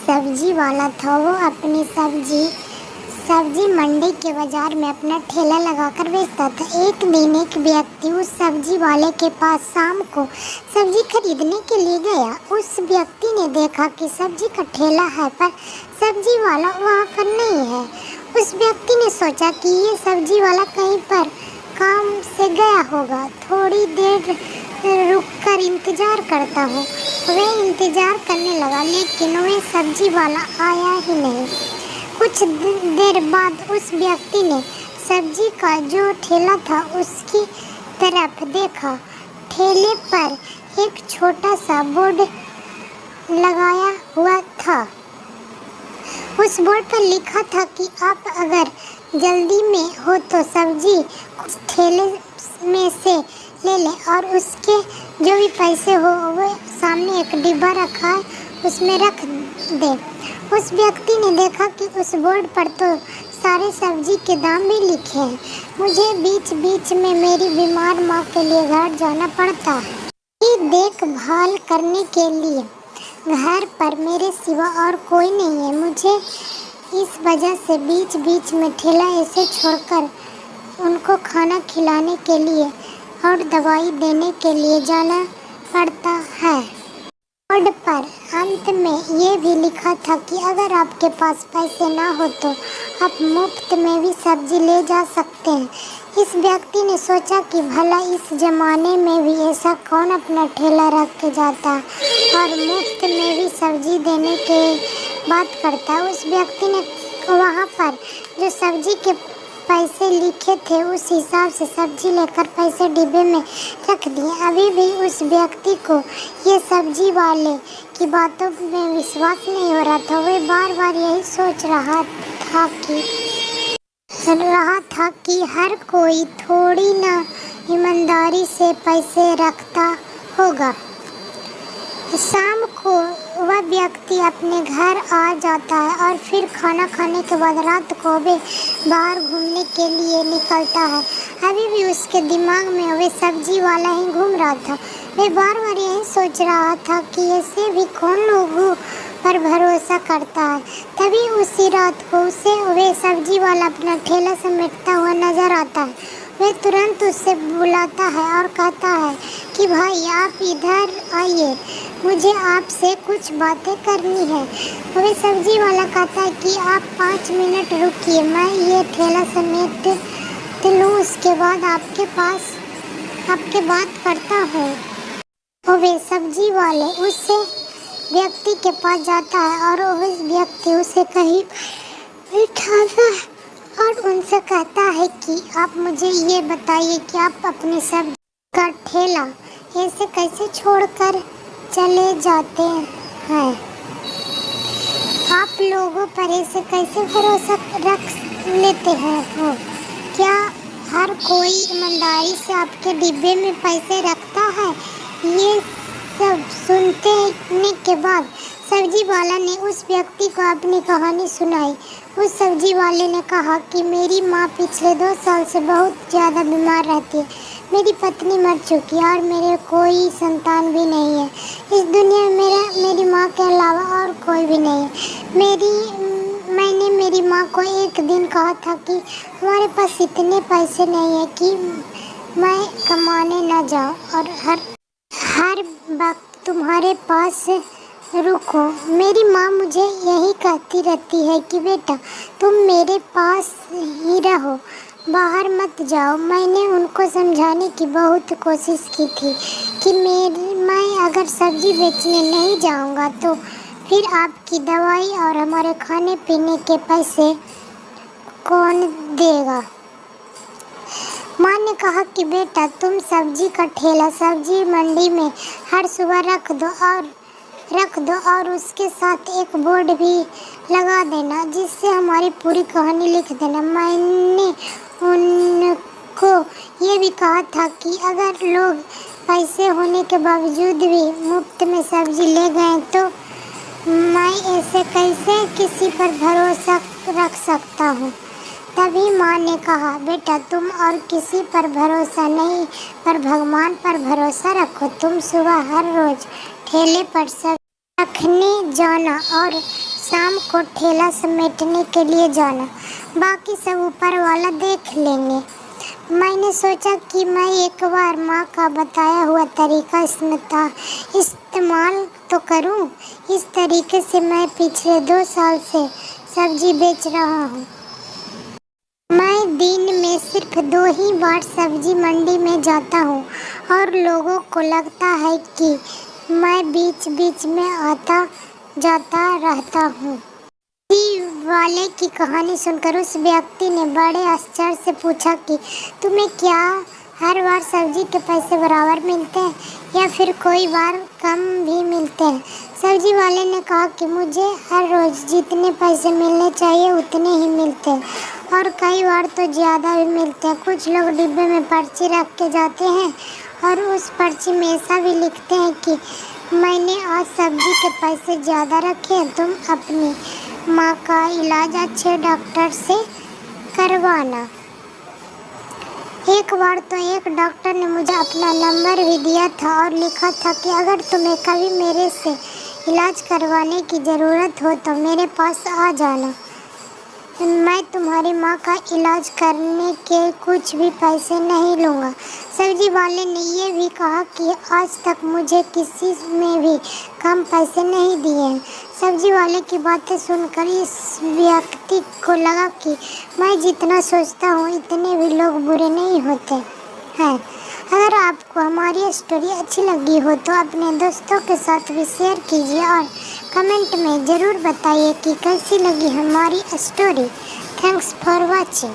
सब्जी वाला था। वो अपनी सब्जी मंडी के बाजार में अपना ठेला लगाकर बेचता था। एक दिन एक व्यक्ति उस सब्जी वाले के पास शाम को सब्जी खरीदने के लिए गया। उस व्यक्ति ने देखा कि सब्जी का ठेला है पर सब्जी वाला वहाँ पर नहीं है। उस व्यक्ति ने सोचा कि ये सब्जी वाला कहीं पर काम से गया होगा, थोड़ी देर रुककर इंतजार करता हूँ। वह इंतजार करने लगा लेकिन वह सब्जी वाला आया ही नहीं। कुछ देर बाद उस व्यक्ति ने सब्जी का जो ठेला था उसकी तरफ देखा। ठेले पर एक छोटा सा बोर्ड लगाया हुआ था। उस बोर्ड पर लिखा था कि आप अगर जल्दी में हो तो सब्जी उस ठेले में से ले लें और उसके जो भी पैसे हो वो सामने एक डिब्बा रखा है उसमें रख दें। उस व्यक्ति ने देखा कि उस बोर्ड पर तो सारे सब्जी के दाम भी लिखे हैं। मुझे बीच बीच में मेरी बीमार माँ के लिए घर जाना पड़ता है। ये देखभाल करने के लिए घर पर मेरे सिवा और कोई नहीं है। मुझे इस वजह से बीच बीच में ठेला ऐसे छोड़कर उनको खाना खिलाने के लिए और दवाई देने के लिए जाना पड़ता है। बोर्ड पर अंत में ये भी लिखा था कि अगर आपके पास पैसे ना हो तो आप मुफ्त में भी सब्जी ले जा सकते हैं। इस व्यक्ति ने सोचा कि भला इस ज़माने में भी ऐसा कौन अपना ठेला रख के जाता और मुफ्त में भी सब्जी देने के बात करता है। उस व्यक्ति ने वहाँ पर जो सब्जी के पैसे लिखे थे उस हिसाब से सब्जी लेकर पैसे डिब्बे में रख दिए। अभी भी उस व्यक्ति को ये सब्जी वाले की बातों में विश्वास नहीं हो रहा था। वह बार बार यही सोच रहा था कि हर कोई थोड़ी ना ईमानदारी से पैसे रखता होगा। शाम को वह व्यक्ति अपने घर आ जाता है और फिर खाना खाने के बाद रात को वे बाहर घूमने के लिए निकलता है। अभी भी उसके दिमाग में वह सब्जी वाला ही घूम रहा था। वह बार बार यही सोच रहा था कि ऐसे भी कौन लोगों पर भरोसा करता है। तभी उसी रात को उसे वह सब्जी वाला अपना ठेला समेटता हुआ नजर आता है। वह तुरंत उससे बुलाता है और कहता है कि भाई आप इधर आइए, मुझे आपसे कुछ बातें करनी है। वह सब्जी वाला कहता है कि आप 5 मिनट रुकिए, मैं ये ठेला समेट लूँ, उसके बाद आपके बात करता हूँ। वह सब्जी वाले उस व्यक्ति के पास जाता है और वह व्यक्ति उसे कहीं बिठाता है और उनसे कहता है कि आप मुझे ये बताइए कि आप अपने सब्जी का ठेला ऐसे कैसे छोड़कर चले जाते हैं। आप लोगों पर ऐसे कैसे भरोसा रख लेते हैं हो? क्या हर कोई ईमानदारी से आपके डिब्बे में पैसे रखता है? ये सब सुनने के बाद सब्जी वाला ने उस व्यक्ति को अपनी कहानी सुनाई। उस सब्जी वाले ने कहा कि मेरी माँ पिछले 2 साल से बहुत ज़्यादा बीमार रहती है। मेरी पत्नी मर चुकी है और मेरे कोई संतान भी नहीं है। इस दुनिया में मेरी माँ के अलावा और कोई भी नहीं है। मैंने मेरी माँ को एक दिन कहा था कि हमारे पास इतने पैसे नहीं है कि मैं कमाने ना जाऊँ और हर वक्त तुम्हारे पास रुको। मेरी माँ मुझे यही कहती रहती है कि बेटा तुम मेरे पास ही रहो, बाहर मत जाओ। मैंने उनको समझाने की बहुत कोशिश की थी कि मैं अगर सब्जी बेचने नहीं जाऊंगा तो फिर आपकी दवाई और हमारे खाने पीने के पैसे कौन देगा। माँ ने कहा कि बेटा तुम सब्जी का ठेला सब्जी मंडी में हर सुबह रख दो और उसके साथ एक बोर्ड भी लगा देना जिससे हमारी पूरी कहानी लिख देना। मैंने उनको ये भी कहा था कि अगर लोग पैसे होने के बावजूद भी मुफ्त में सब्जी ले गए तो मैं ऐसे कैसे किसी पर भरोसा रख सकता हूँ। तभी माँ ने कहा बेटा तुम और किसी पर भरोसा नहीं पर भगवान पर भरोसा रखो। तुम सुबह हर रोज़ ठेले पर सब रखने जाना और शाम को ठेला समेटने के लिए जाना, बाकी सब ऊपर वाला देख लेंगे। मैंने सोचा कि मैं एक बार माँ का बताया हुआ तरीका इस्तेमाल तो करूँ। इस तरीके से मैं पिछले 2 साल से सब्जी बेच रहा हूँ। मैं दिन में सिर्फ 2 ही बार सब्जी मंडी में जाता हूँ और लोगों को लगता है कि मैं बीच बीच में आता जाता रहता हूँ। सब्जी वाले की कहानी सुनकर उस व्यक्ति ने बड़े आश्चर्य से पूछा कि तुम्हें क्या हर बार सब्जी के पैसे बराबर मिलते हैं या फिर कोई बार कम भी मिलते हैं? सब्जी वाले ने कहा कि मुझे हर रोज़ जितने पैसे मिलने चाहिए उतने ही मिलते हैं और कई बार तो ज़्यादा भी मिलते हैं। कुछ लोग डिब्बे में पर्ची रख के जाते हैं और उस पर्ची में ऐसा भी लिखते हैं कि मैंने आज सब्जी के पैसे ज़्यादा रखे हैं, तुम अपनी माँ का इलाज अच्छे डॉक्टर से करवाना। एक बार तो एक डॉक्टर ने मुझे अपना नंबर भी दिया था और लिखा था कि अगर तुम्हें कभी मेरे से इलाज करवाने की ज़रूरत हो तो मेरे पास आ जाना। मैं तुम्हारी माँ का इलाज करने के कुछ भी पैसे नहीं लूँगा। सब्जी वाले ने ये भी कहा कि आज तक मुझे किसी में भी कम पैसे नहीं दिए हैं। सब्जी वाले की बातें सुनकर इस व्यक्ति को लगा कि मैं जितना सोचता हूँ इतने भी लोग बुरे नहीं होते हैं। अगर आपको हमारी स्टोरी अच्छी लगी हो तो अपने दोस्तों के साथ भी शेयर कीजिए और कमेंट में ज़रूर बताइए कि कैसी लगी हमारी स्टोरी। Thanks for watching.